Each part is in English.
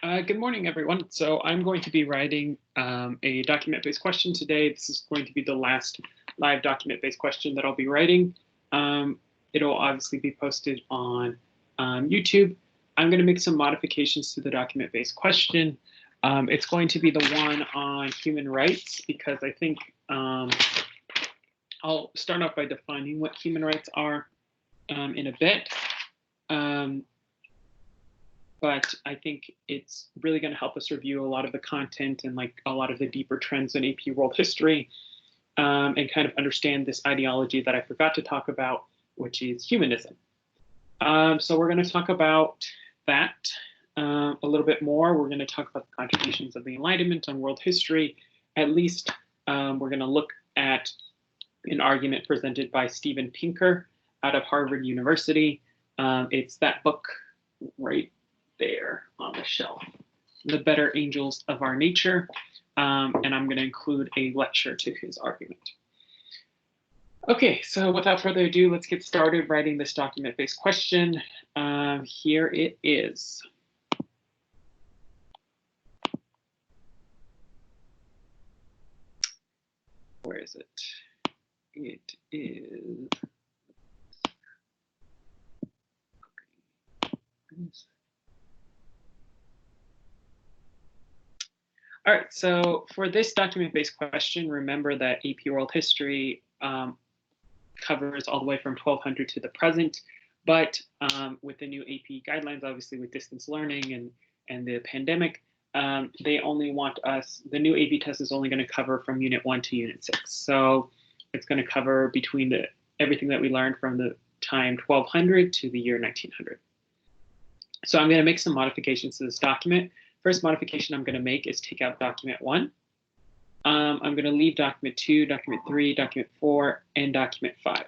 Good morning, everyone. So I'm going to be writing a document-based question today. This is going to be the last live document-based question that I'll be writing. It'll obviously be posted on YouTube. I'm going to make some modifications to the document-based question. It's going to be the one on human rights because I think I'll start off by defining what human rights are in a bit. But I think it's really going to help us review a lot of the content and like a lot of the deeper trends in AP world history and kind of understand this ideology that I forgot to talk about, which is humanism. So we're going to talk about that a little bit more. We're going to talk about the contributions of the Enlightenment on world history. At least we're going to look at an argument presented by Steven Pinker out of Harvard University. It's that book right there on the shelf, The Better Angels of Our Nature, and I'm going to include a lecture to his argument. Okay, so without further ado, let's get started writing this document-based question. Here it is. Where is it? It is. All right, so for this document-based question, remember that AP World History covers all the way from 1200 to the present, but with the new AP guidelines, obviously with distance learning and the pandemic, they only want us, the new AP test is only going to cover from Unit 1 to Unit 6. So it's going to cover between everything that we learned from the time 1200 to the year 1900. So I'm going to make some modifications to this document. First modification I'm going to make is take out document 1. I'm going to leave document 2, document 3, document 4, and document 5.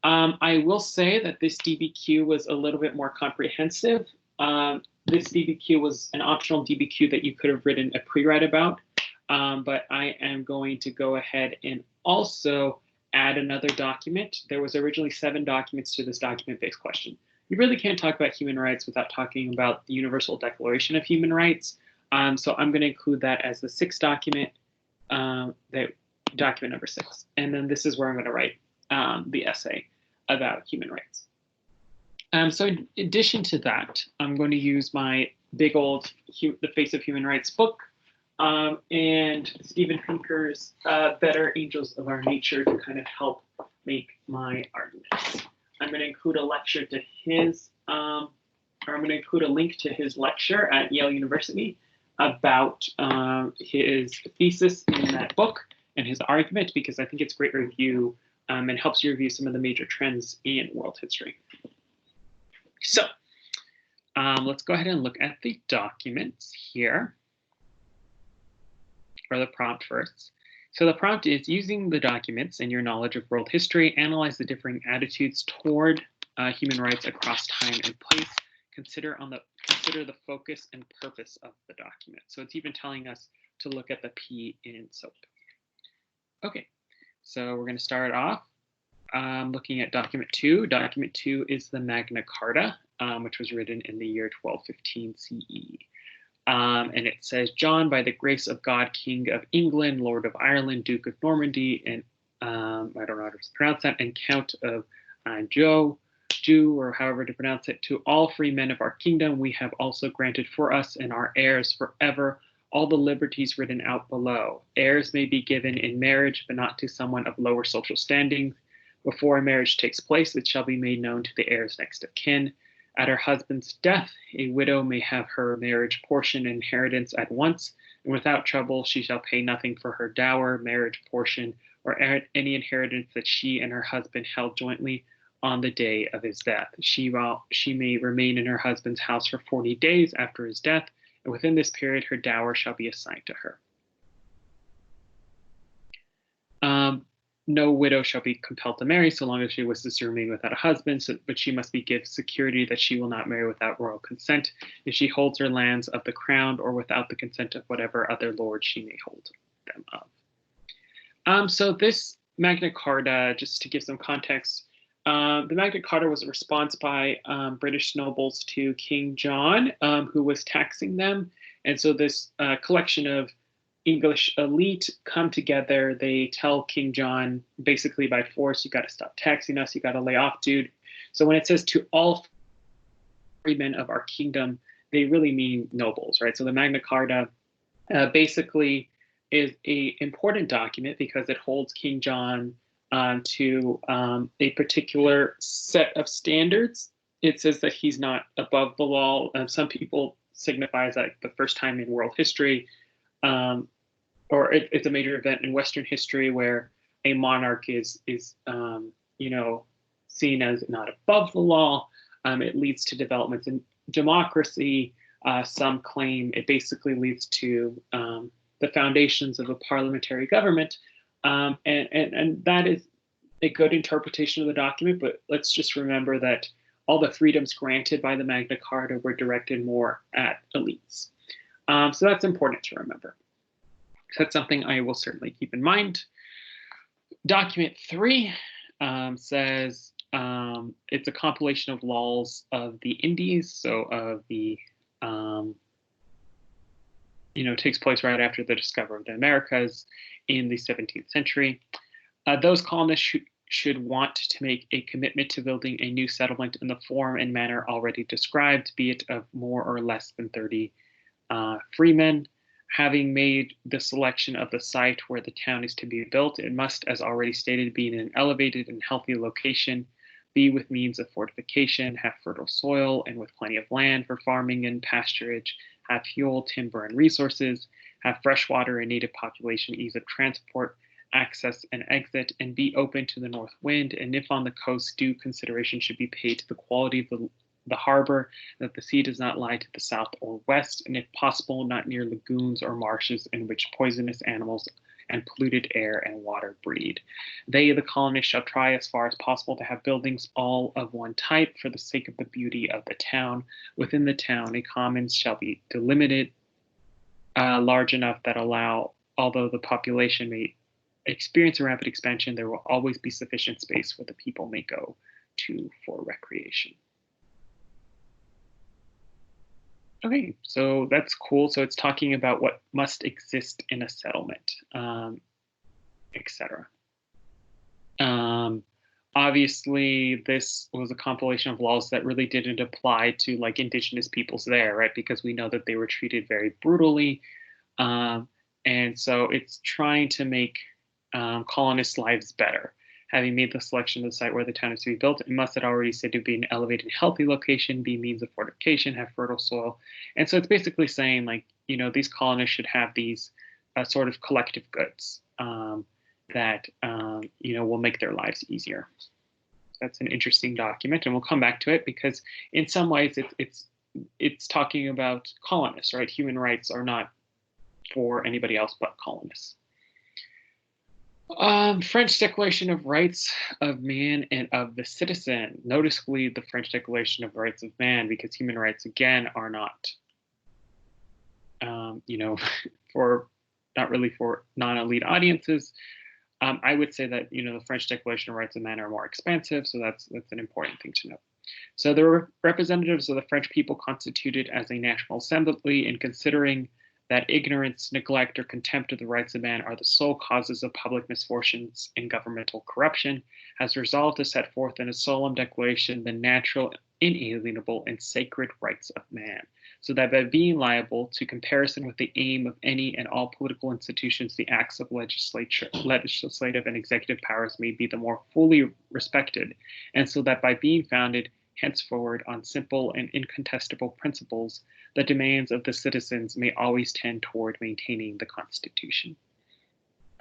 I will say that this DBQ was a little bit more comprehensive. This DBQ was an optional DBQ that you could have written a PreWrite about, but I am going to go ahead and also add another document. There was originally 7 documents to this document-based question. You really can't talk about human rights without talking about the Universal Declaration of Human Rights. So I'm going to include that as the 6th document, document number 6. And then this is where I'm going to write the essay about human rights. So in addition to that, I'm going to use my big old The Face of Human Rights book and Steven Pinker's Better Angels of Our Nature to kind of help make my arguments. I'm going to include a lecture to his, or I'm going to include a link to his lecture at Yale University about his thesis in that book and his argument, because I think it's a great review and helps you review some of the major trends in world history. So let's go ahead and look at the documents here, or the prompt first. So the prompt is, using the documents and your knowledge of world history, analyze the differing attitudes toward human rights across time and place. Consider the focus and purpose of the document. So it's even telling us to look at the P in SOAP. Okay, so we're going to start off looking at document 2. Document 2 is the Magna Carta, which was written in the year 1215 CE. And it says, John, by the grace of God, King of England, Lord of Ireland, Duke of Normandy, and I don't know how to pronounce that, and Count of Jew, or however to pronounce it, to all free men of our kingdom, we have also granted for us and our heirs forever all the liberties written out below. Heirs may be given in marriage, but not to someone of lower social standing. Before a marriage takes place, it shall be made known to the heirs next of kin. At her husband's death, a widow may have her marriage portion and inheritance at once, and without trouble she shall pay nothing for her dower, marriage portion, or any inheritance that she and her husband held jointly on the day of his death. She may remain in her husband's house for 40 days after his death, and within this period her dower shall be assigned to her. No widow shall be compelled to marry so long as she wishes to remain without a husband, but she must be given security that she will not marry without royal consent if she holds her lands of the crown, or without the consent of whatever other lord she may hold them of. So this Magna Carta, just to give some context, The Magna Carta was a response by British nobles to King John, who was taxing them. And so this collection of English elite come together. They tell King John, basically by force, you got to stop taxing us. You got to lay off, dude. So when it says to all freemen of our kingdom, they really mean nobles, right? So the Magna Carta basically is a important document because it holds King John to a particular set of standards. It says that he's not above the law. Some people signifies like the first time in world history, it's a major event in Western history where a monarch is seen as not above the law. It leads to developments in democracy. Some claim it basically leads to the foundations of a parliamentary government. And that is a good interpretation of the document, but let's just remember that all the freedoms granted by the Magna Carta were directed more at elites. So that's important to remember. So that's something I will certainly keep in mind. Document 3 says it's a compilation of laws of the Indies, so of the takes place right after the discovery of the Americas in the 17th century. Those colonists should want to make a commitment to building a new settlement in the form and manner already described, be it of more or less than 30 freemen. Having made the selection of the site where the town is to be built, it must, as already stated, be in an elevated and healthy location, be with means of fortification, have fertile soil, and with plenty of land for farming and pasturage, have fuel, timber, and resources, have fresh water and native population, ease of transport, access and exit, and be open to the north wind. And if on the coast, due consideration should be paid to the quality of the harbor, that the sea does not lie to the south or west, and if possible, not near lagoons or marshes in which poisonous animals and polluted air and water breed. They, the colonists, shall try as far as possible to have buildings all of one type for the sake of the beauty of the town. Within the town, a commons shall be delimited large enough that although the population may experience a rapid expansion, there will always be sufficient space where the people may go to for recreation. Okay, so that's cool. So it's talking about what must exist in a settlement, etc. Obviously, this was a compilation of laws that really didn't apply to like indigenous peoples there, right? Because we know that they were treated very brutally. And so it's trying to make colonists' lives better. Having made the selection of the site where the town is to be built, it must, have already said, to be an elevated and healthy location, be means of fortification, have fertile soil. And so it's basically saying, like, these colonists should have these sort of collective goods that, will make their lives easier. That's an interesting document, and we'll come back to it because in some ways it's talking about colonists, right? Human rights are not for anybody else but colonists. French Declaration of Rights of Man and of the Citizen. Noticeably, the French Declaration of Rights of Man, because human rights, again, are not, not really for non-elite audiences. I would say that, the French Declaration of Rights of Man are more expansive, so that's an important thing to note. So the representatives of the French people constituted as a national assembly, in considering that ignorance, neglect, or contempt of the rights of man are the sole causes of public misfortunes and governmental corruption, has resolved to set forth in a solemn declaration the natural, inalienable, and sacred rights of man, so that by being liable to comparison with the aim of any and all political institutions, the acts of legislative and executive powers may be the more fully respected, and so that by being founded henceforward on simple and incontestable principles, the demands of the citizens may always tend toward maintaining the Constitution.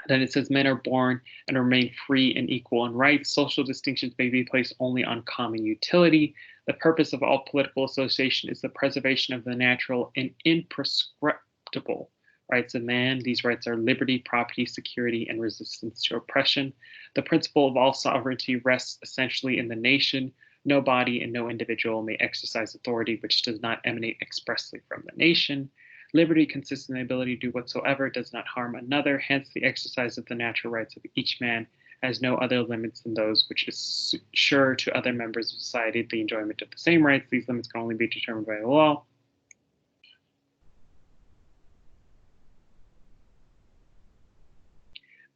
Then it says, men are born and remain free and equal in rights. Social distinctions may be placed only on common utility. The purpose of all political association is the preservation of the natural and imprescriptible rights of man. These rights are liberty, property, security, and resistance to oppression. The principle of all sovereignty rests essentially in the nation. No body and no individual may exercise authority which does not emanate expressly from the nation. Liberty consists in the ability to do whatsoever does not harm another. Hence, the exercise of the natural rights of each man has no other limits than those which assure to other members of society the enjoyment of the same rights. These limits can only be determined by the law.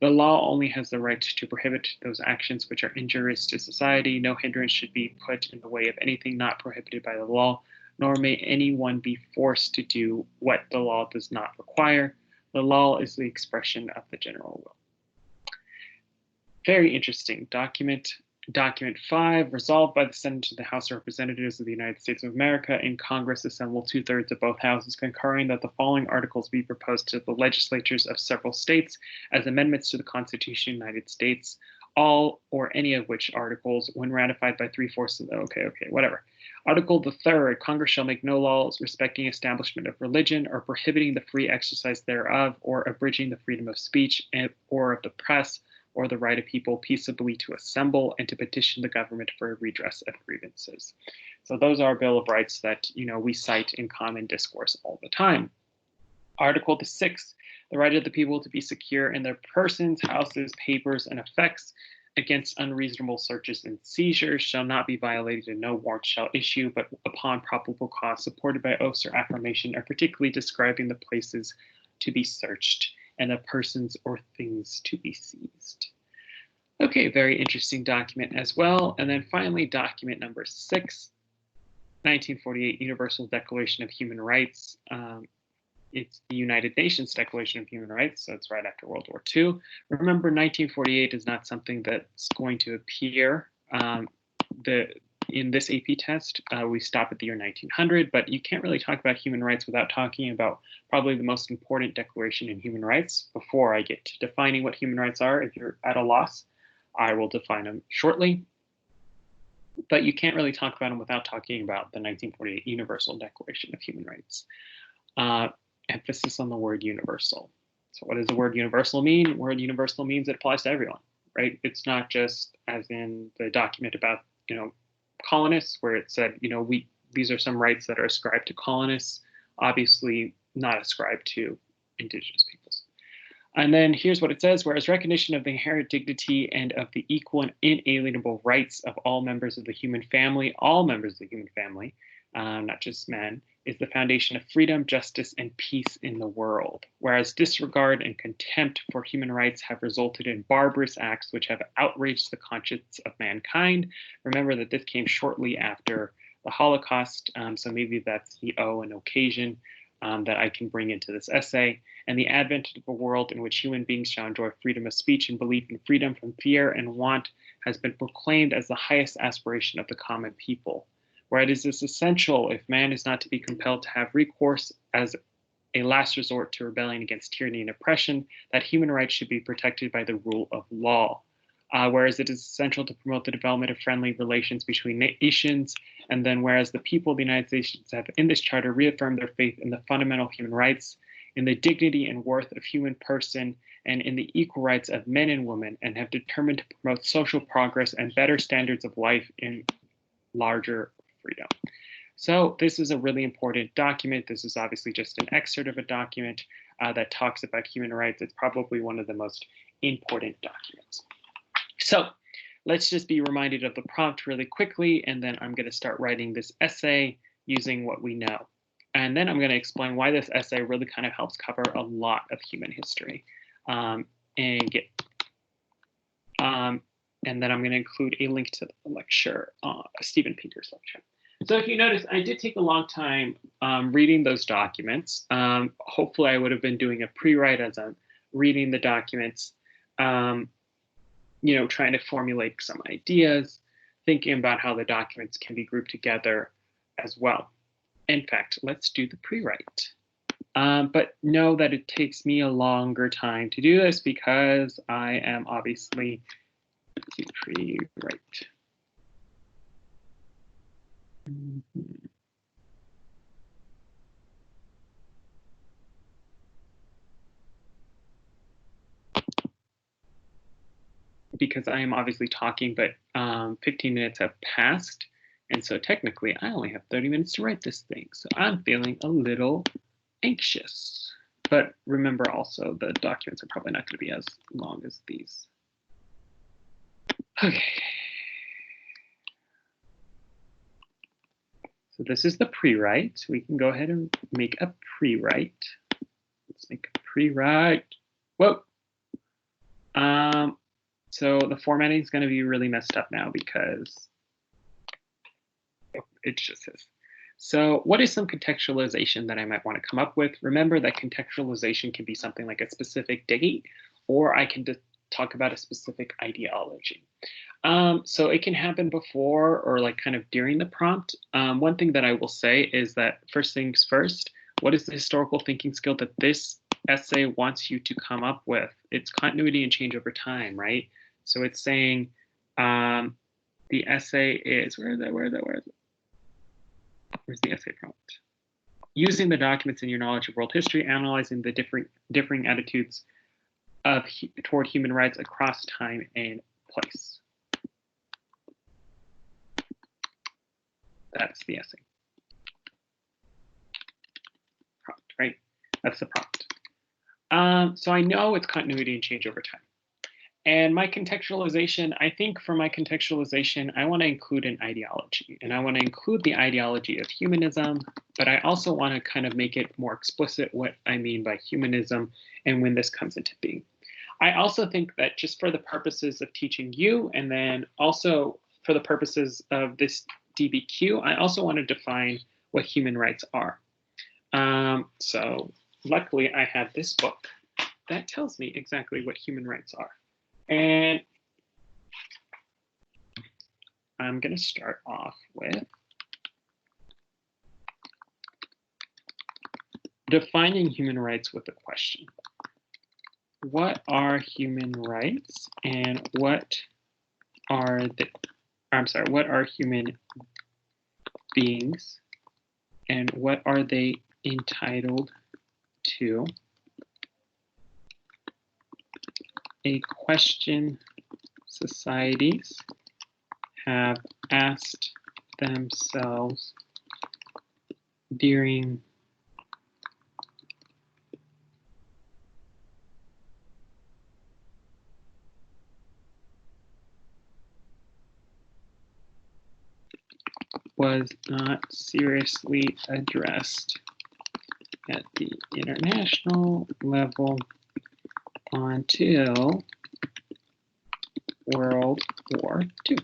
The law only has the right to prohibit those actions which are injurious to society. No hindrance should be put in the way of anything not prohibited by the law, nor may anyone be forced to do what the law does not require. The law is the expression of the general will. Very interesting document. Document 5, resolved by the Senate of the House of Representatives of the United States of America in Congress assembled 2/3 of both houses, concurring that the following articles be proposed to the legislatures of several states as amendments to the Constitution of the United States, all or any of which articles, when ratified by 3/4 of the, whatever. Article the 3rd, Congress shall make no laws respecting establishment of religion or prohibiting the free exercise thereof or abridging the freedom of speech or of the press, or the right of people peaceably to assemble and to petition the government for a redress of grievances. So those are Bill of Rights that we cite in common discourse all the time. Article the 6th, the right of the people to be secure in their persons, houses, papers, and effects against unreasonable searches and seizures shall not be violated, and no warrant shall issue but upon probable cause supported by oaths or affirmation, or particularly describing the places to be searched and the persons or things to be seized. Okay, very interesting document as well. And then finally, document number 6, 1948 Universal Declaration of Human Rights. It's the United Nations Declaration of Human Rights, so it's right after World War II. Remember, 1948 is not something that's going to appear in this AP test. We stop at the year 1900, but you can't really talk about human rights without talking about probably the most important declaration in human rights. Before I get to defining what human rights are, if you're at a loss, I will define them shortly. But you can't really talk about them without talking about the 1948 Universal Declaration of Human Rights. Emphasis on the word universal. So what does the word universal mean? Word universal means it applies to everyone, right? It's not just as in the document about, colonists, where it said, these are some rights that are ascribed to colonists, obviously not ascribed to indigenous peoples. And then here's what it says: whereas recognition of the inherent dignity and of the equal and inalienable rights of all members of the human family, not just men, is the foundation of freedom, justice, and peace in the world. Whereas disregard and contempt for human rights have resulted in barbarous acts which have outraged the conscience of mankind. Remember that this came shortly after the Holocaust, so maybe that's the an occasion that I can bring into this essay. And the advent of a world in which human beings shall enjoy freedom of speech and belief in freedom from fear and want has been proclaimed as the highest aspiration of the common people. Where it is essential, if man is not to be compelled to have recourse as a last resort to rebellion against tyranny and oppression, that human rights should be protected by the rule of law. Whereas it is essential to promote the development of friendly relations between nations, and then whereas the people of the United States have in this charter reaffirmed their faith in the fundamental human rights, in the dignity and worth of human person, and in the equal rights of men and women, and have determined to promote social progress and better standards of life in larger freedom. So this is a really important document. This is obviously just an excerpt of a document that talks about human rights. It's probably one of the most important documents. So let's just be reminded of the prompt really quickly, and then I'm going to start writing this essay using what we know. And then I'm going to explain why this essay really kind of helps cover a lot of human history. And then I'm going to include a link to the lecture, Stephen Pinker's lecture. So if you notice, I did take a long time reading those documents. Hopefully I would have been doing a pre-write as I'm reading the documents, trying to formulate some ideas, thinking about how the documents can be grouped together as well. In fact, let's do the pre-write. But know that it takes me a longer time to do this because I am obviously pre-write. Because I am obviously talking, but 15 minutes have passed. And so technically I only have 30 minutes to write this thing. So I'm feeling a little anxious. But remember also the documents are probably not going to be as long as these. Okay. So this is the pre-write. We can go ahead and make a pre-write. Let's make a pre-write. Whoa. So the formatting is going to be really messed up now because it just is. So what is some contextualization that I might want to come up with? Remember that contextualization can be something like a specific date, or I can talk about a specific ideology. So it can happen before or like kind of during the prompt. One thing that I will say is that first things first, what is the historical thinking skill that this essay wants you to come up with? It's continuity and change over time, right? So it's saying the essay is, where's the essay prompt? Using the documents in your knowledge of world history, analyzing the differing attitudes toward human rights across time and place. That's the essay. Prompt, right? That's the prompt. So I know it's continuity and change over time. And my contextualization, I think for my contextualization, I want to include an ideology. And I want to include the ideology of humanism, but I also want to kind of make it more explicit what I mean by humanism and when this comes into being. I also think that just for the purposes of teaching you, and then also for the purposes of this DBQ, I also want to define what human rights are. So luckily I have this book that tells me exactly what human rights are. And I'm going to start off with defining human rights with a question. What are human rights and what are human beings and what are they entitled to? A question societies have asked themselves during was not seriously addressed at the international level until World War II.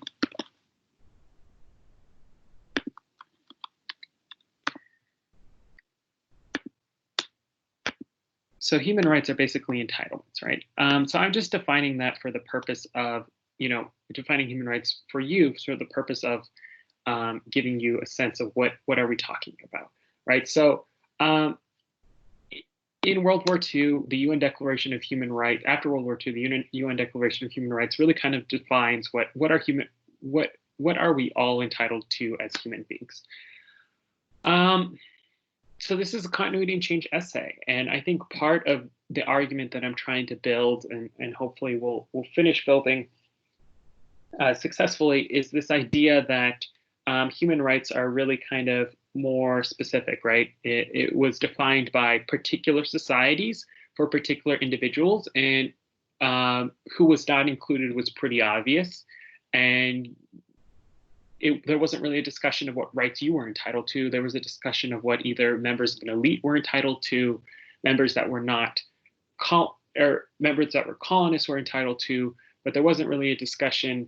So human rights are basically entitlements, right? So I'm just defining that for the purpose of, defining human rights for you for the purpose of giving you a sense of what are we talking about, right? So in World War II, the UN Declaration of Human Rights, after World War II, the UN Declaration of Human Rights really kind of defines what are we all entitled to as human beings. So this is a continuity and change essay, and I think part of the argument that I'm trying to build, and hopefully we'll finish building successfully, is this idea that human rights are really kind of more specific, right? It was defined by particular societies for particular individuals, and who was not included was pretty obvious. And there wasn't really a discussion of what rights you were entitled to. There was a discussion of what either members of an elite were entitled to, members that were not, or members that were colonists were entitled to, but there wasn't really a discussion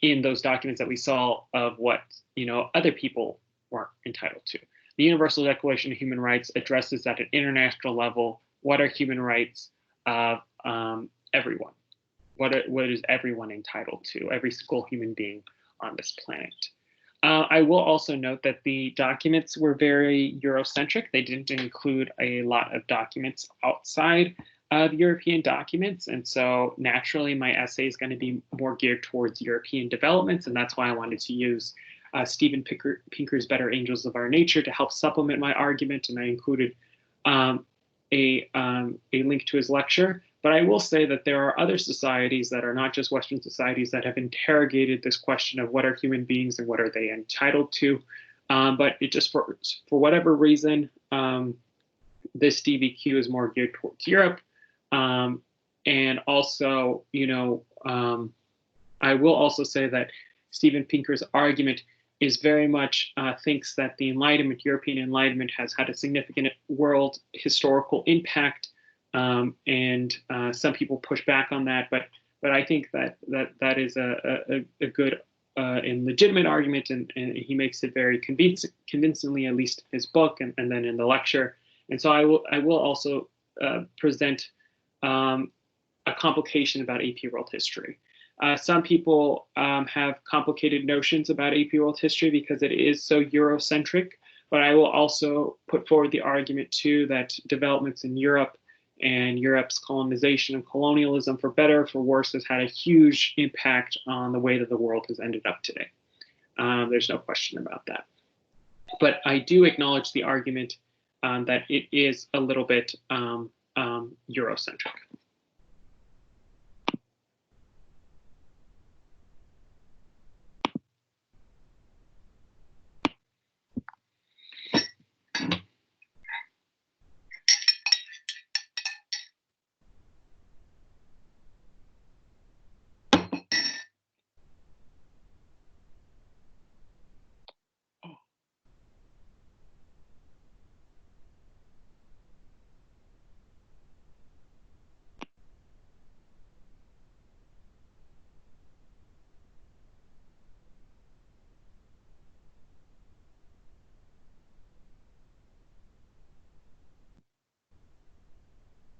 in those documents that we saw of what other people weren't entitled to. The Universal Declaration of Human Rights addresses at an international level what are human rights of everyone. What is everyone entitled to? Every single human being on this planet. I will also note that the documents were very Eurocentric. They didn't include a lot of documents outside of European documents. And so naturally, my essay is going to be more geared towards European developments. And that's why I wanted to use Steven Pinker's Better Angels of Our Nature to help supplement my argument. And I included a link to his lecture. But I will say that there are other societies that are not just Western societies that have interrogated this question of what are human beings and what are they entitled to. But it just for whatever reason, this DBQ is more geared towards Europe. And also, I will also say that Steven Pinker's argument is very much thinks that the Enlightenment, European Enlightenment, has had a significant world historical impact, and some people push back on that, but I think that is a good and legitimate argument, and he makes it very convincingly, at least in his book, and then in the lecture. And so I will also present a complication about AP world history. Some people have complicated notions about AP world history because it is so Eurocentric, but I will also put forward the argument too that developments in Europe and Europe's colonization and colonialism, for better or for worse, has had a huge impact on the way that the world has ended up today. There's no question about that. But I do acknowledge the argument that it is a little bit Eurocentric.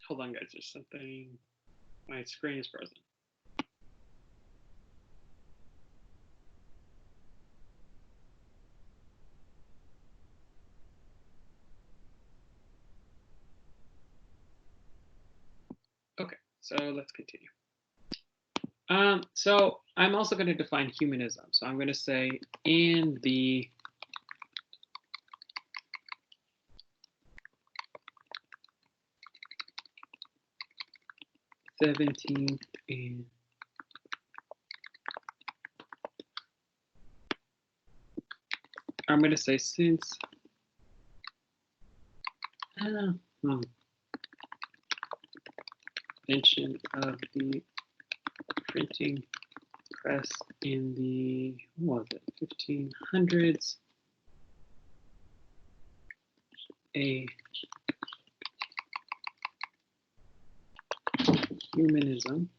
Hold on, guys, there's something. My screen is frozen. Okay, so let's continue. So I'm also going to define humanism. So I'm going to say in the '17th and I'm going to say since invention of the printing press in the, what was it, 1500s, a humanism,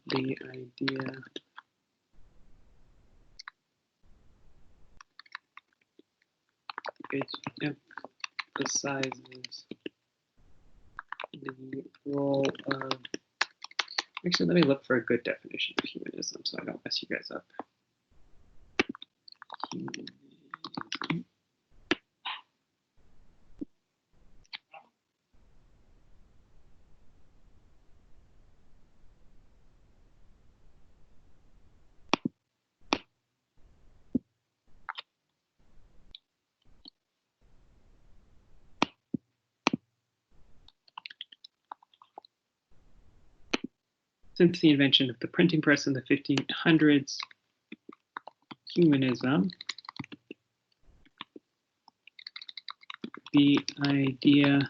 the idea which emphasizes the role of, actually, let me look for a good definition of humanism so I don't mess you guys up. Humanism. Since the invention of the printing press in the 1500s, humanism, the idea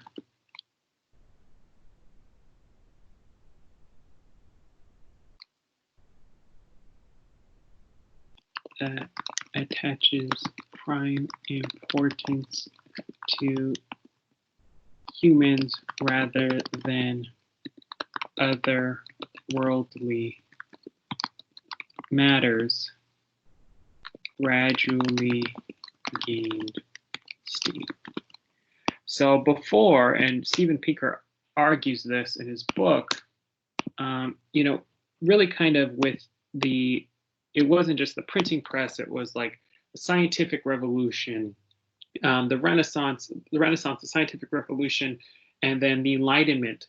that attaches prime importance to humans rather than other worldly matters gradually gained steam. So before, and Steven Pinker argues this in his book, you know, really kind of with the, it wasn't just the printing press, it was like the scientific revolution, the Renaissance, the scientific revolution, and then the Enlightenment.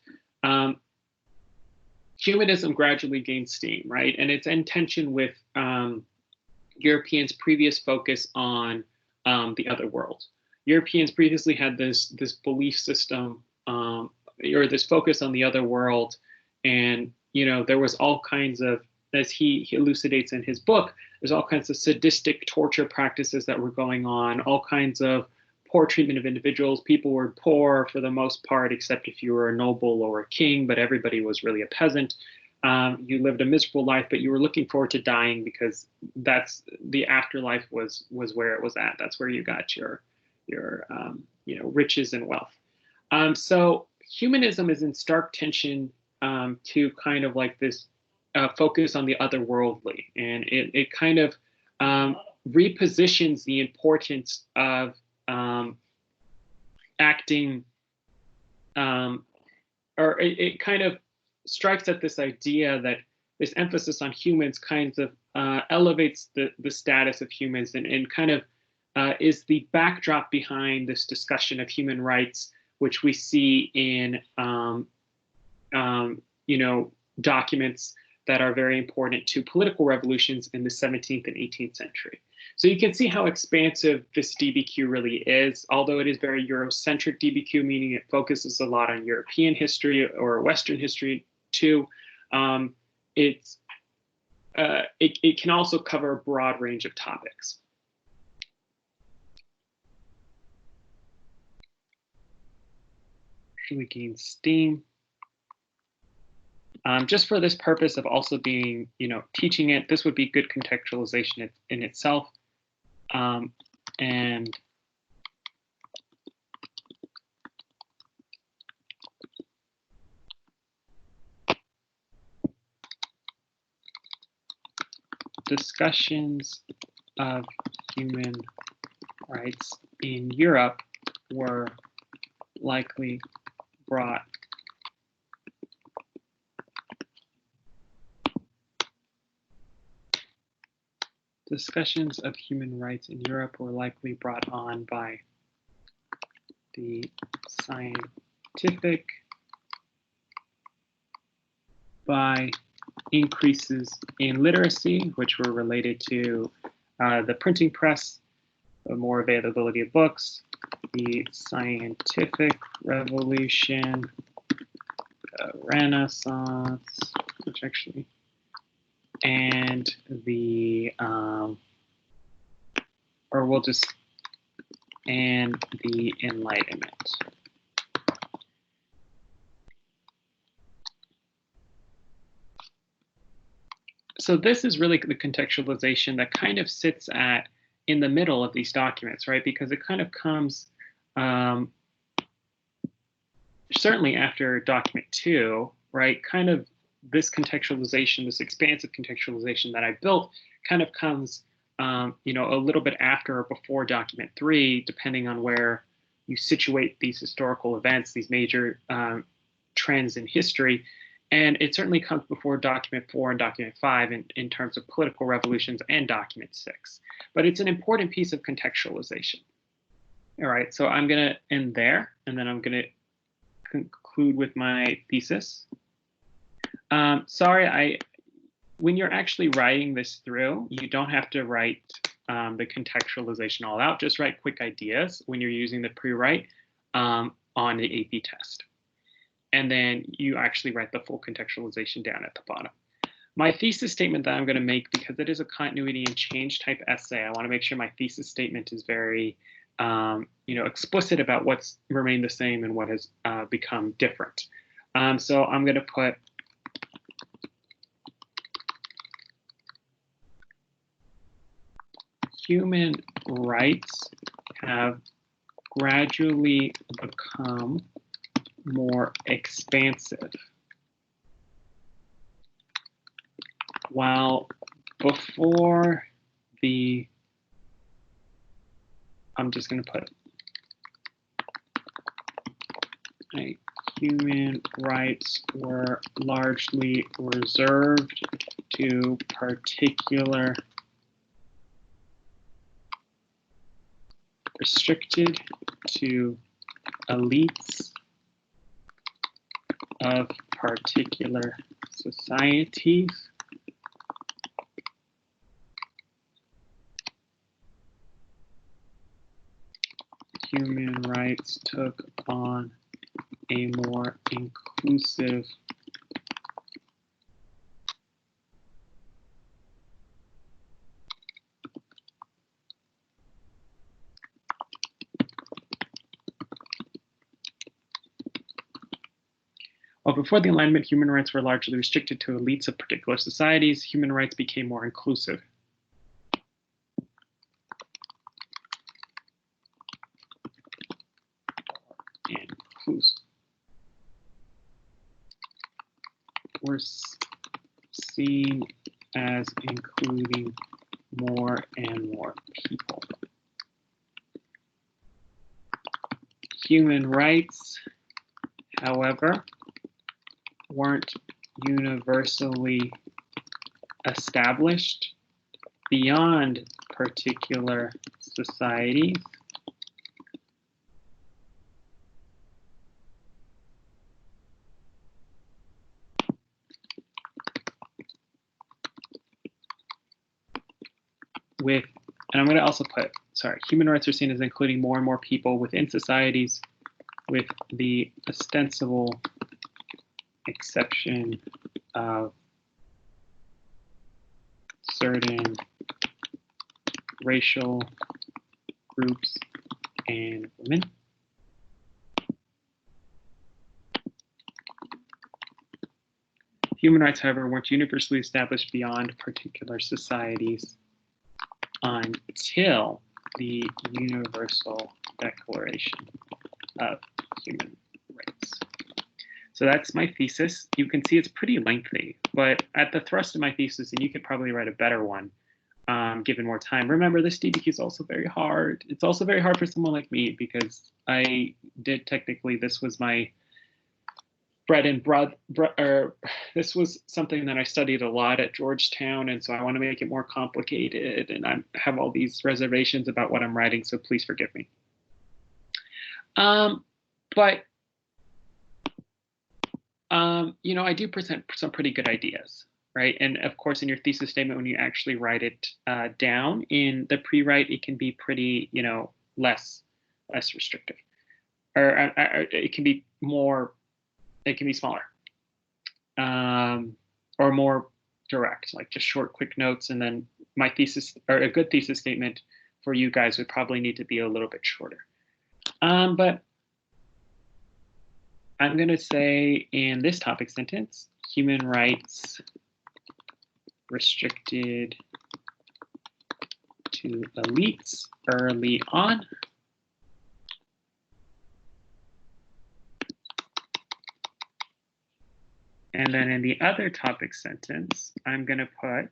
Humanism gradually gained steam, right? And it's in tension with Europeans' previous focus on the other world. Europeans previously had this belief system or this focus on the other world, and you know there was all kinds of, as he elucidates in his book, there's all kinds of sadistic torture practices that were going on, all kinds of poor treatment of individuals. People were poor for the most part, except if you were a noble or a king, but everybody was really a peasant. you lived a miserable life, but you were looking forward to dying because that's the afterlife was where it was at. That's where you got your riches and wealth. So humanism is in stark tension to kind of like this focus on the otherworldly, and it kind of repositions the importance of acting, or it kind of strikes at this idea that this emphasis on humans kind of elevates the status of humans, and kind of is the backdrop behind this discussion of human rights, which we see in documents that are very important to political revolutions in the 17th and 18th century. So you can see how expansive this DBQ really is, although it is very Eurocentric DBQ, meaning it focuses a lot on European history or Western history too. It can also cover a broad range of topics. Really gain steam. Just for this purpose of also being, teaching it, this would be good contextualization in itself. And discussions of human rights in Europe were likely brought discussions of human rights in Europe were likely brought on by the scientific, by increases in literacy, which were related to the printing press, the more availability of books, the scientific revolution, Renaissance, which actually, and the and the Enlightenment. So this is really the contextualization that kind of sits in the middle of these documents, right? Because it kind of comes certainly after document 2, right? Kind of this contextualization, this expansive contextualization that I built kind of comes a little bit after or before document 3, depending on where you situate these historical events, these major trends in history. And it certainly comes before document 4 and document 5 in terms of political revolutions, and document 6. But it's an important piece of contextualization. All right, so I'm going to end there, and then I'm going to conclude with my thesis. Sorry, when you're actually writing this through, you don't have to write the contextualization all out. Just write quick ideas when you're using the PreWrite on the AP test. And then you actually write the full contextualization down at the bottom. My thesis statement that I'm going to make, because it is a continuity and change type essay, I want to make sure my thesis statement is very explicit about what's remained the same and what has become different. So I'm going to put human rights have gradually become more expansive, while before the, I'm just going to put human rights were largely reserved to particular, restricted to elites of particular societies. Human rights took on a more inclusive While before the Enlightenment, human rights were largely restricted to elites of particular societies, human rights became more inclusive. Were seen as including more and more people. Human rights, however, weren't universally established beyond particular societies. And I'm going to also put, human rights are seen as including more and more people within societies, with the ostensible exception of certain racial groups and women. Human rights, however, weren't universally established beyond particular societies until the Universal Declaration of Human Rights. So that's my thesis. You can see it's pretty lengthy, but at the thrust of my thesis, and you could probably write a better one given more time. Remember, this DBQ is also very hard. It's also very hard for someone like me because this was my bread and butter. This was something that I studied a lot at Georgetown, and so I want to make it more complicated, and I have all these reservations about what I'm writing, so please forgive me. I do present some pretty good ideas, right? And of course, in your thesis statement, when you actually write it down in the pre-write, it can be pretty, less restrictive, or it can be more. It can be smaller, or more direct, like just short, quick notes. And then my thesis, or a good thesis statement for you guys, would probably need to be a little bit shorter. But I'm going to say in this topic sentence, human rights restricted to elites early on. And then in the other topic sentence, I'm going to put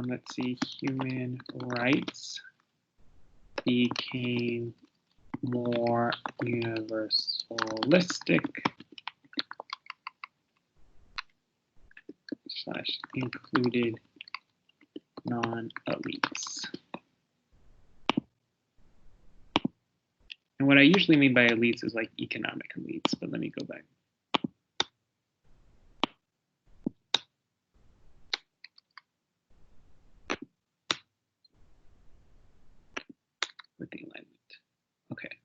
let's see, human rights became more universalistic / included non-elites. And what I usually mean by elites is like economic elites, but let me go back. With the alignment. Okay.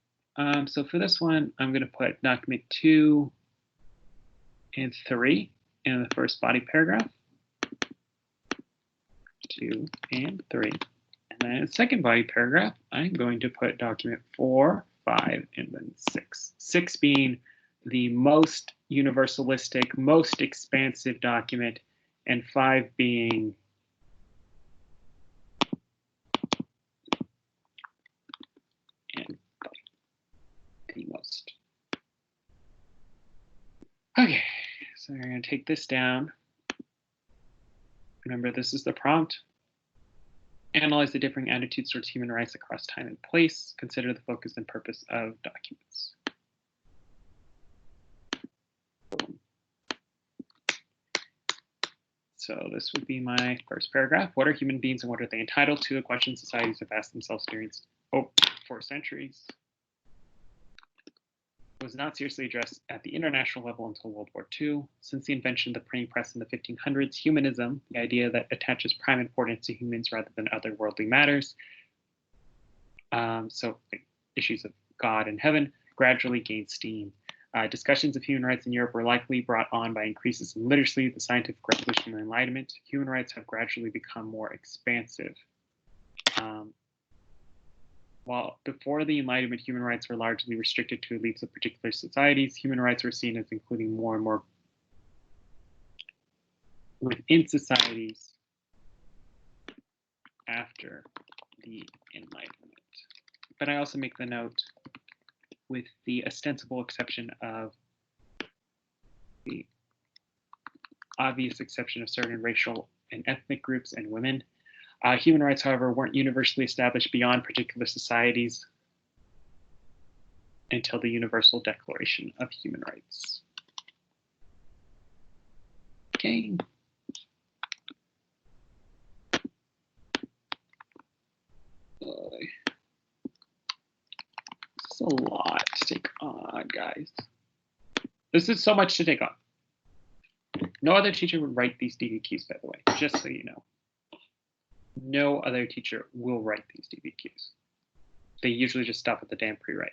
So for this one, I'm going to put document 2 and 3 in the first body paragraph. 2 and 3. And then in the second body paragraph, I'm going to put document 4, 5, and then 6. 6 being the most universalistic, most expansive document, and 5 being the most. Okay, so we're going to take this down. Remember, this is the prompt. Analyze the differing attitudes towards human rights across time and place. Consider the focus and purpose of documents. So this would be my first paragraph. What are human beings and what are they entitled to? A question societies have asked themselves during 4 centuries. Was not seriously addressed at the international level until World War II. Since the invention of the printing press in the 1500s, humanism, the idea that attaches prime importance to humans rather than other worldly matters, so issues of God and heaven, gradually gained steam. Discussions of human rights in Europe were likely brought on by increases in literacy, the scientific revolution, and enlightenment. Human rights have gradually become more expansive. while before the Enlightenment, human rights were largely restricted to elites of particular societies, human rights were seen as including more and more within societies after the Enlightenment. But I also make the note with the ostensible exception of the obvious exception of certain racial and ethnic groups and women. Human rights, however, weren't universally established beyond particular societies until the Universal Declaration of Human Rights. Okay. This is a lot to take on, guys. This is so much to take on. No other teacher would write these DBQs, by the way, just so you know. No other teacher will write these DBQs. They usually just stop at the damn PreWrite.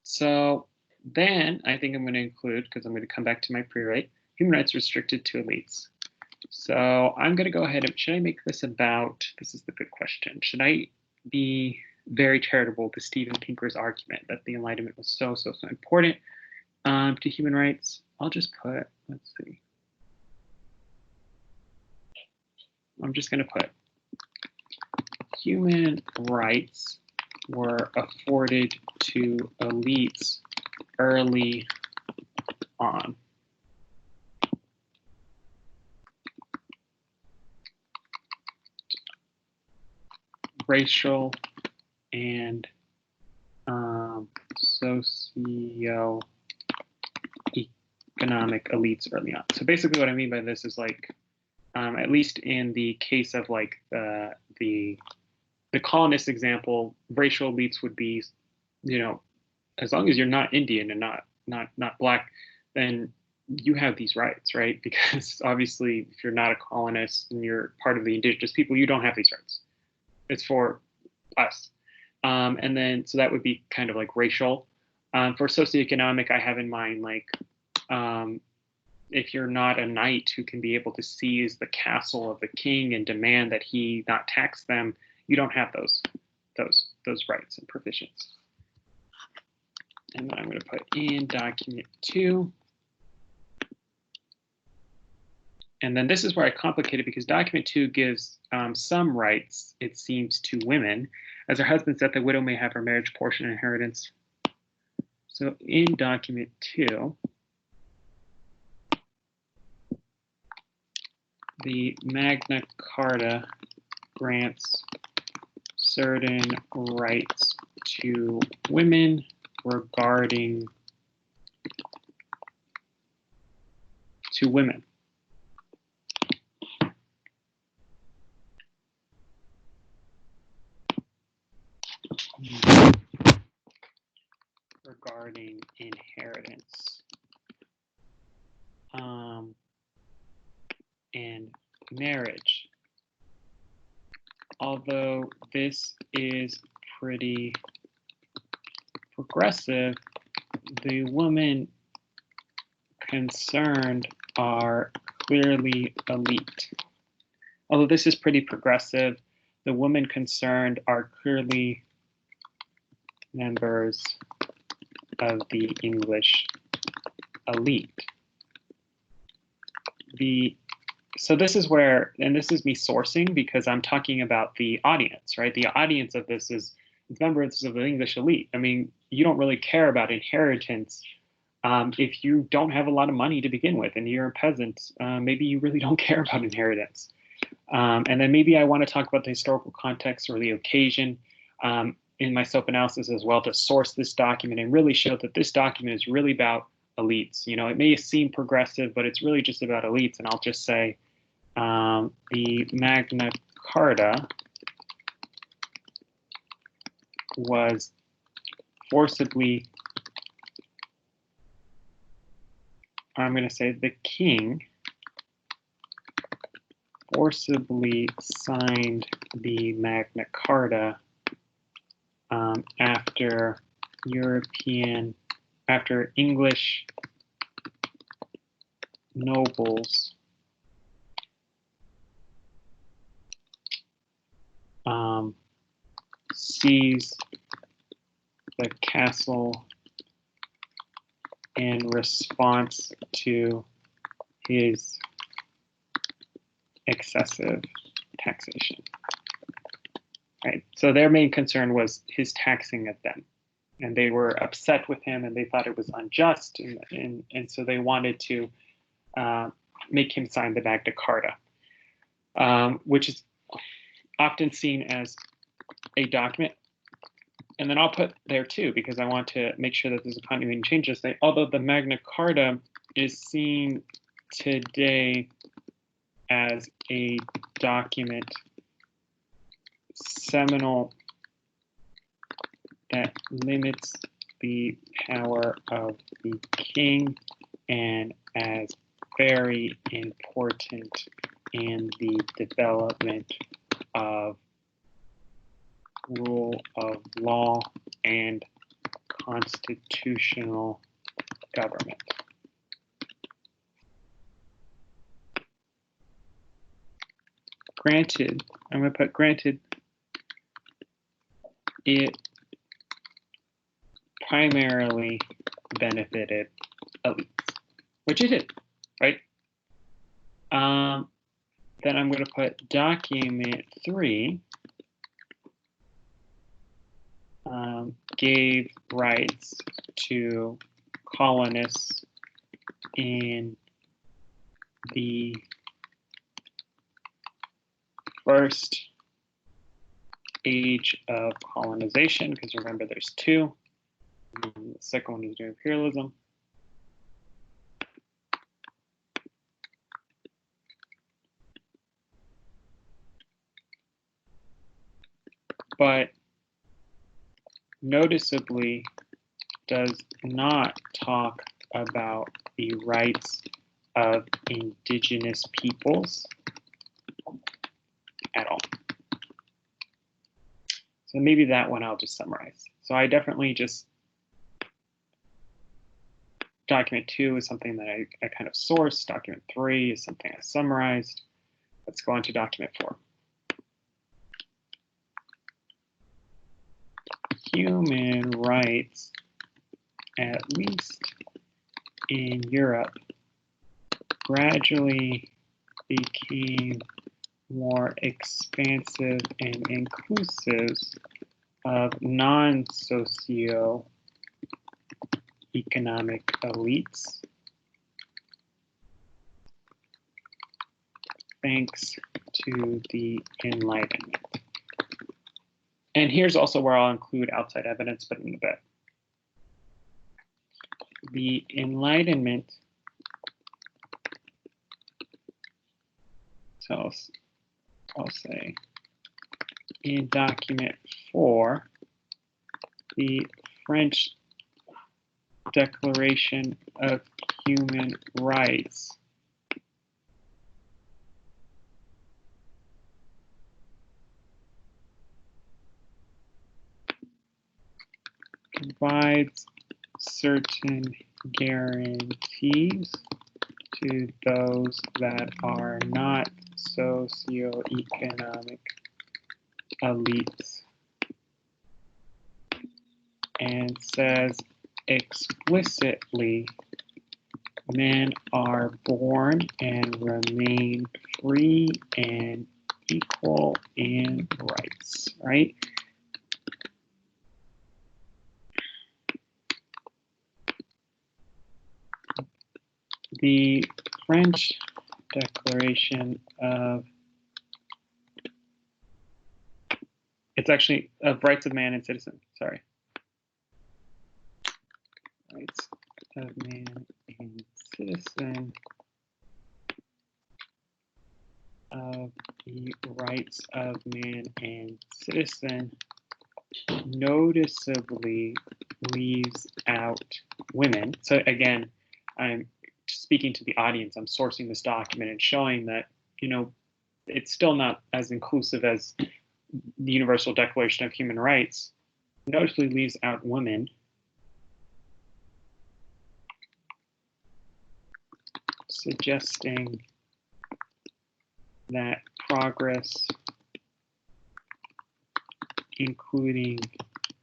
So then I think I'm going to include, because I'm going to come back to my PreWrite, human rights restricted to elites. So I'm going to go ahead and, should I make this about, this is the good question, should I be very charitable to Steven Pinker's argument that the Enlightenment was so important to human rights? I'll just put, let's see. I'm just going to put human rights were afforded to elites early on. Racial and socio-economic elites early on. So basically what I mean by this is like, at least in the case of like the colonist example, racial elites would be, you know, as long as you're not Indian and not black, then you have these rights, right? Because obviously if you're not a colonist and you're part of the indigenous people, you don't have these rights. It's for us. And then, so that would be kind of like racial. For socioeconomic, I have in mind like, if you're not a knight who can be able to seize the castle of the king and demand that he not tax them, you don't have those rights and provisions. And then I'm going to put in document 2. And then this is where I complicate it, because document 2 gives some rights, it seems, to women. As her husband's death, the widow may have her marriage portion and inheritance. So in document 2, the Magna Carta grants certain rights to women regarding women. Regarding inheritance and marriage. Although this is pretty progressive, the women concerned are clearly elite. Although this is pretty progressive, the women concerned are clearly members of the English elite. So this is where, and this is me sourcing because I'm talking about the audience, right? The audience of this is members of the English elite. I mean, you don't really care about inheritance if you don't have a lot of money to begin with and you're a peasant. Maybe you really don't care about inheritance. And then maybe I want to talk about the historical context or the occasion in my SOAP analysis as well to source this document and really show that this document is really about elites. You know, it may seem progressive, but it's really just about elites. And I'll just say the Magna Carta was forcibly, I'm going to say the king forcibly signed the Magna Carta after English nobles seize the castle in response to his excessive taxation. Right. So their main concern was his taxing of them, and they were upset with him, and they thought it was unjust, and so they wanted to make him sign the Magna Carta, which is often seen as a document. And then I'll put there too, because I want to make sure that there's a continuing changes. Although the Magna Carta is seen today as a document seminal that limits the power of the king and as very important in the development of rule of law and constitutional government. Granted, I'm going to put granted, it primarily benefited elites, which it did, right? Then I'm going to put document 3 gave rights to colonists in the first age of colonization, because remember there's 2. The second one is doing imperialism. But noticeably does not talk about the rights of indigenous peoples at all. So maybe that one I'll just summarize. So I definitely just, document 2 is something that I kind of sourced. Document 3 is something I summarized. Let's go on to document 4. Human rights, at least in Europe, gradually became more expansive and inclusive of non-socio-economic elites, thanks to the Enlightenment. And here's also where I'll include outside evidence, but in a bit. The Enlightenment, so I'll say in document 4, the French Declaration of Human Rights provides certain guarantees to those that are not socioeconomic elites, and says explicitly men are born and remain free and equal in rights, right? The French Declaration of, it's actually of Rights of Man and Citizen, sorry. Rights of Man and Citizen, of the Rights of Man and Citizen noticeably leaves out women. So again, I'm speaking to the audience, I'm sourcing this document and showing that, you know, it's still not as inclusive as the Universal Declaration of Human Rights. Noticeably leaves out women, suggesting that progress including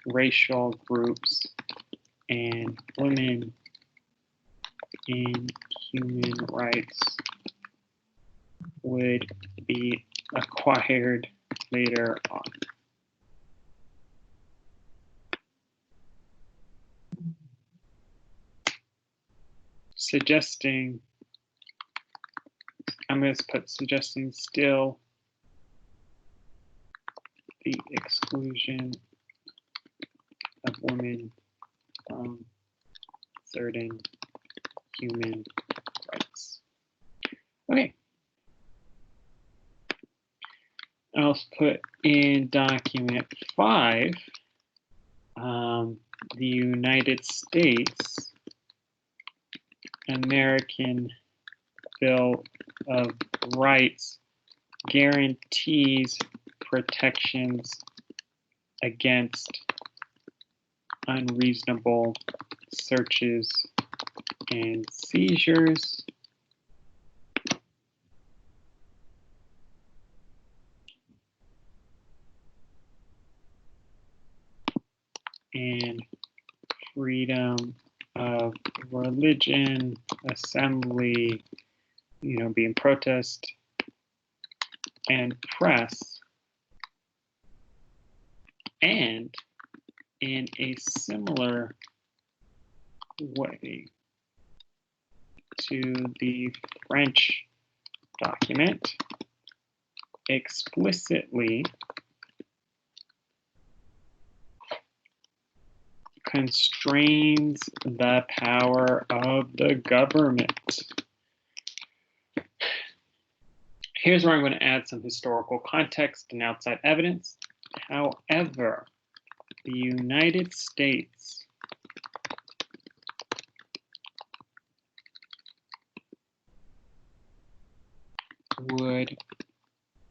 racial groups and women in human rights, would be acquired later on. Suggesting, I'm going to put suggesting still the exclusion of women from certain human rights. Okay. I'll put in document 5, the United States American Bill of Rights guarantees protections against unreasonable searches and seizures. And freedom of religion, assembly, being protest, and press. And in a similar way to the French document, explicitly constrains the power of the government. Here's where I'm going to add some historical context and outside evidence. However, the United States would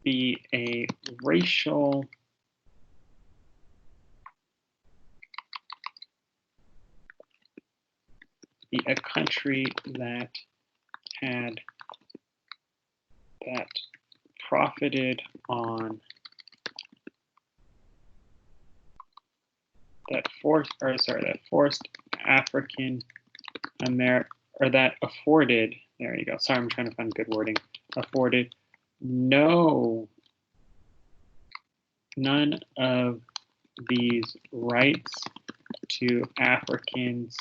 be a country that profited on that forced African American, or that afforded, there you go, sorry, I'm trying to find good wording, afforded none of these rights to Africans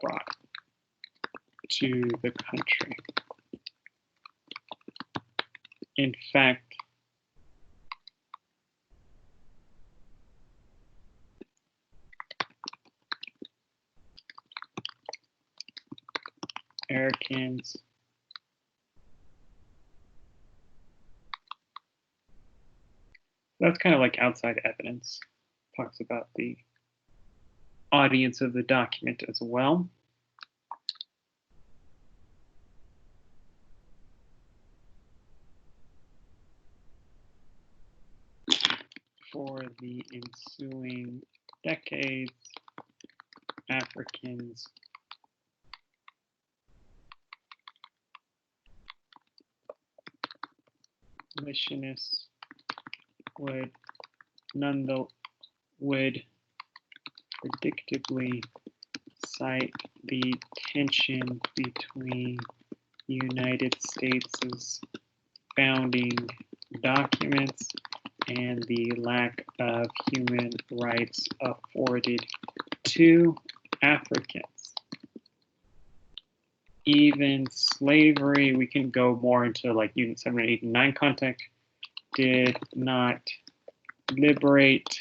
brought to the country. In fact, Americans that's kind of like outside evidence. Talks about the audience of the document as well. For the ensuing decades, Africans abolitionists would predictably cite the tension between the United States' founding documents and the lack of human rights afforded to Africans. Even slavery, we can go more into like Unit 7, 8, and 9 context, did not liberate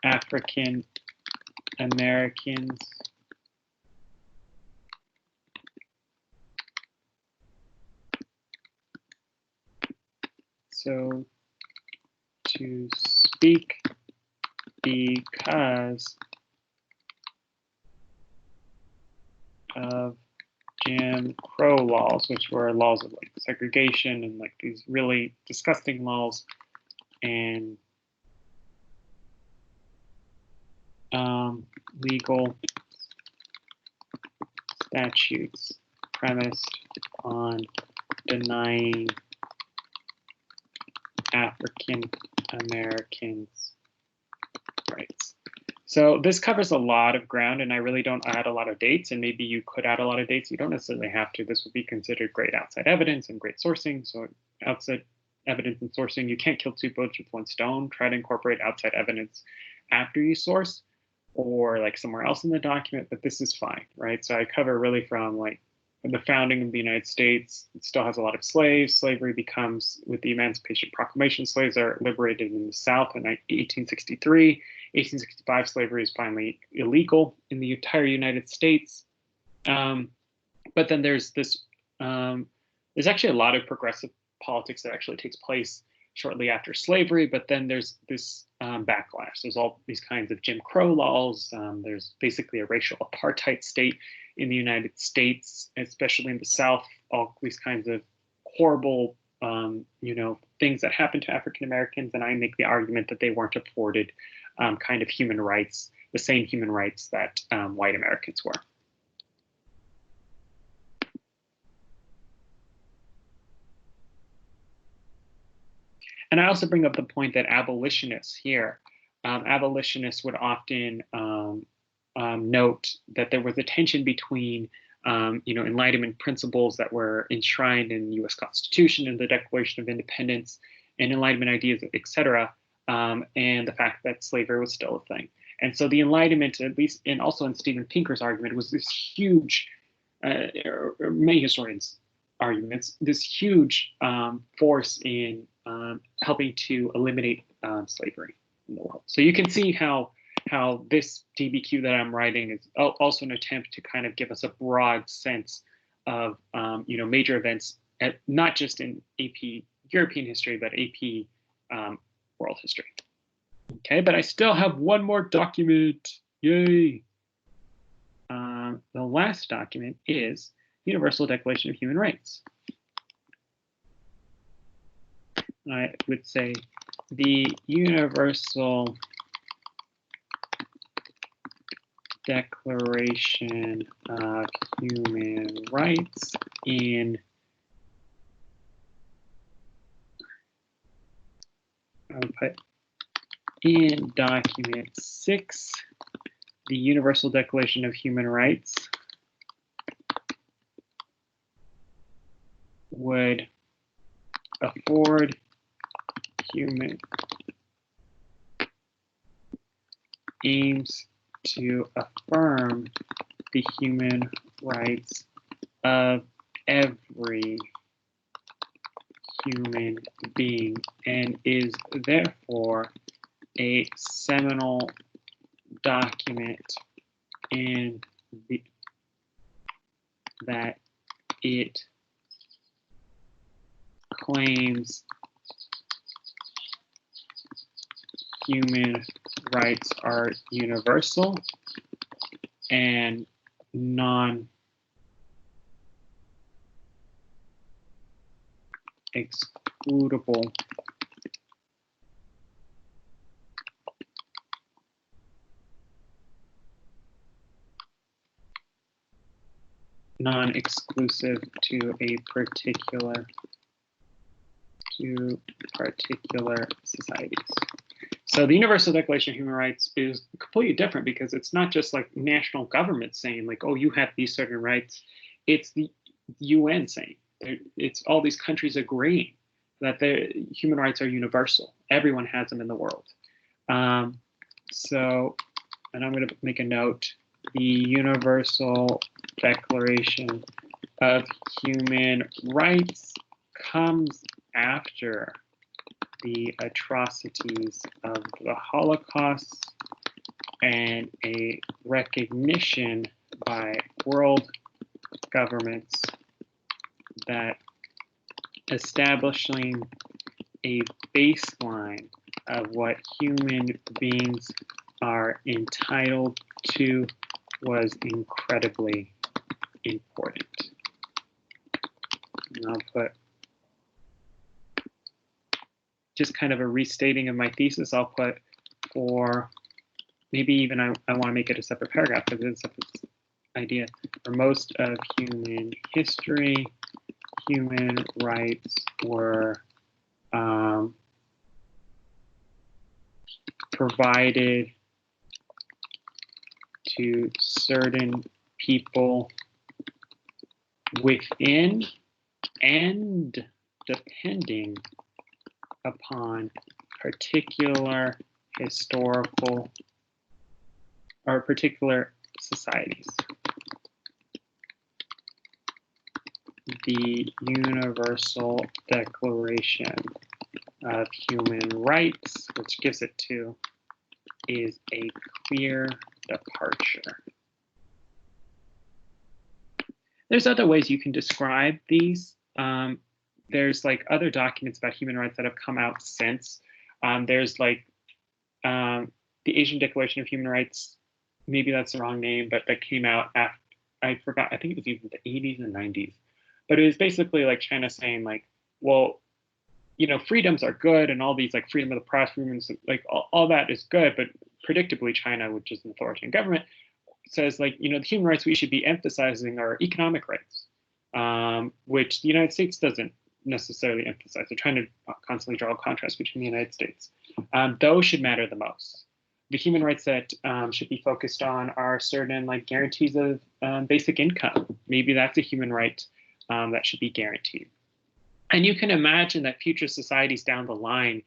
African Americans so to speak, because of Jim Crow laws, which were laws of like segregation and like these really disgusting laws, and legal statutes premised on denying African Americans' rights. So this covers a lot of ground, and I really don't add a lot of dates, and maybe you could add a lot of dates. You don't necessarily have to. This would be considered great outside evidence and great sourcing. So outside evidence and sourcing, you can't kill two birds with one stone. Try to incorporate outside evidence after you source or like somewhere else in the document, but this is fine, right? So I cover really from like the founding of the United States. It still has a lot of slaves. Slavery becomes, with the Emancipation Proclamation, slaves are liberated in the South in 1863. 1865, slavery is finally illegal in the entire United States. But then there's this, there's actually a lot of progressive politics that actually takes place shortly after slavery, but then there's this backlash. There's all these kinds of Jim Crow laws. There's basically a racial apartheid state in the United States, especially in the South, all these kinds of horrible, things that happen to African Americans. And I make the argument that they weren't afforded kind of human rights, the same human rights that white Americans were. And I also bring up the point that abolitionists here, abolitionists would often note that there was a tension between, Enlightenment principles that were enshrined in the U.S. Constitution and the Declaration of Independence and Enlightenment ideas, etc., and the fact that slavery was still a thing. And so the Enlightenment, at least, and also in Steven Pinker's argument, was this huge, many historians' arguments, this huge force in helping to eliminate slavery in the world. So you can see how this DBQ that I'm writing is also an attempt to kind of give us a broad sense of major events, not just in AP European history, but AP world history. Okay, but I still have one more document. Yay! The last document is Universal Declaration of Human Rights. I would say the Universal Declaration of Human Rights I would put in document 6, the Universal Declaration of Human Rights would afford aims to affirm the human rights of every human being and is therefore a seminal document in that it claims human rights are universal and non-excludable non-exclusive to particular societies. So the Universal Declaration of Human Rights is completely different because it's not just like national government saying like, oh, you have these certain rights. It's the UN saying, it's all these countries agreeing that their human rights are universal. Everyone has them in the world. And I'm going to make a note, the Universal Declaration of Human Rights comes after the atrocities of the Holocaust and a recognition by world governments that establishing a baseline of what human beings are entitled to was incredibly important. And I'll put just kind of a restating of my thesis. I'll put for maybe even I want to make it a separate paragraph because it's a separate idea. For most of human history, human rights were provided to certain people within and depending upon particular historical or particular societies. The Universal Declaration of Human Rights, which gives it to, is a clear departure. There's other ways you can describe these. There's like other documents about human rights that have come out since. There's like the Asian Declaration of Human Rights, maybe that's the wrong name, but that came out after, I forgot, I think it was even the 80s and 90s. But it was basically like China saying like, well, you know, freedoms are good and all these like freedom of the press, freedoms, like all that is good, but predictably China, which is an authoritarian government, says like, you know, the human rights we should be emphasizing are economic rights, which the United States doesn't necessarily emphasize. They're trying to constantly draw a contrast between the United States. Those should matter the most. The human rights that should be focused on are certain like guarantees of basic income. Maybe that's a human right that should be guaranteed. And you can imagine that future societies down the line,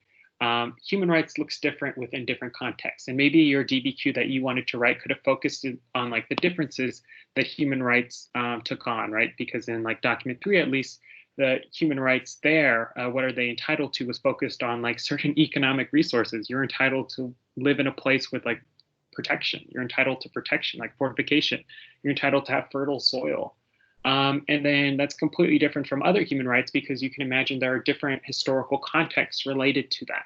human rights looks different within different contexts. And maybe your DBQ that you wanted to write could have focused on like the differences that human rights took on, right? Because in like document 3, at least, the human rights there, what are they entitled to, was focused on like certain economic resources. You're entitled to live in a place with like protection. You're entitled to protection, like fortification. You're entitled to have fertile soil. And then that's completely different from other human rights because you can imagine there are different historical contexts related to that.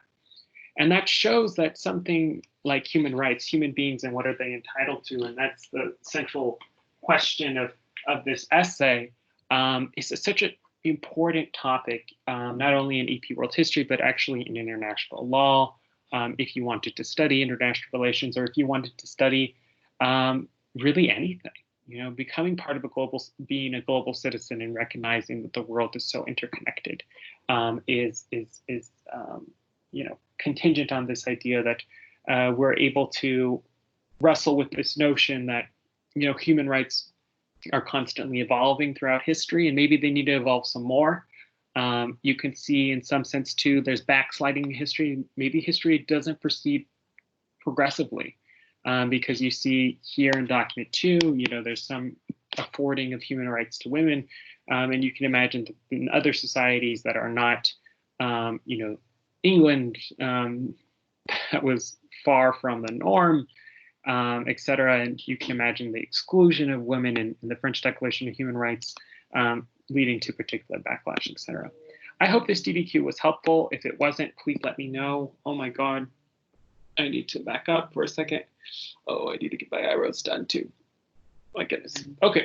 And that shows that something like human rights, human beings, and what are they entitled to, and that's the central question of this essay, is such an important topic, not only in AP World History, but actually in international law, if you wanted to study international relations, or if you wanted to study really anything. You know, becoming part of being a global citizen and recognizing that the world is so interconnected is you know, contingent on this idea that we're able to wrestle with this notion that, you know, human rights are constantly evolving throughout history, and maybe they need to evolve some more. You can see in some sense too, there's backsliding in history. Maybe history doesn't proceed progressively. Because you see here in document 2, you know, there's some affording of human rights to women, and you can imagine in other societies that are not, you know, England, that was far from the norm, etc. And you can imagine the exclusion of women in the French Declaration of Human Rights, leading to particular backlash, etc. I hope this DBQ was helpful. If it wasn't, please let me know. Oh my God. I need to back up for a second. Oh, I need to get my eyebrows done too. My goodness. Okay.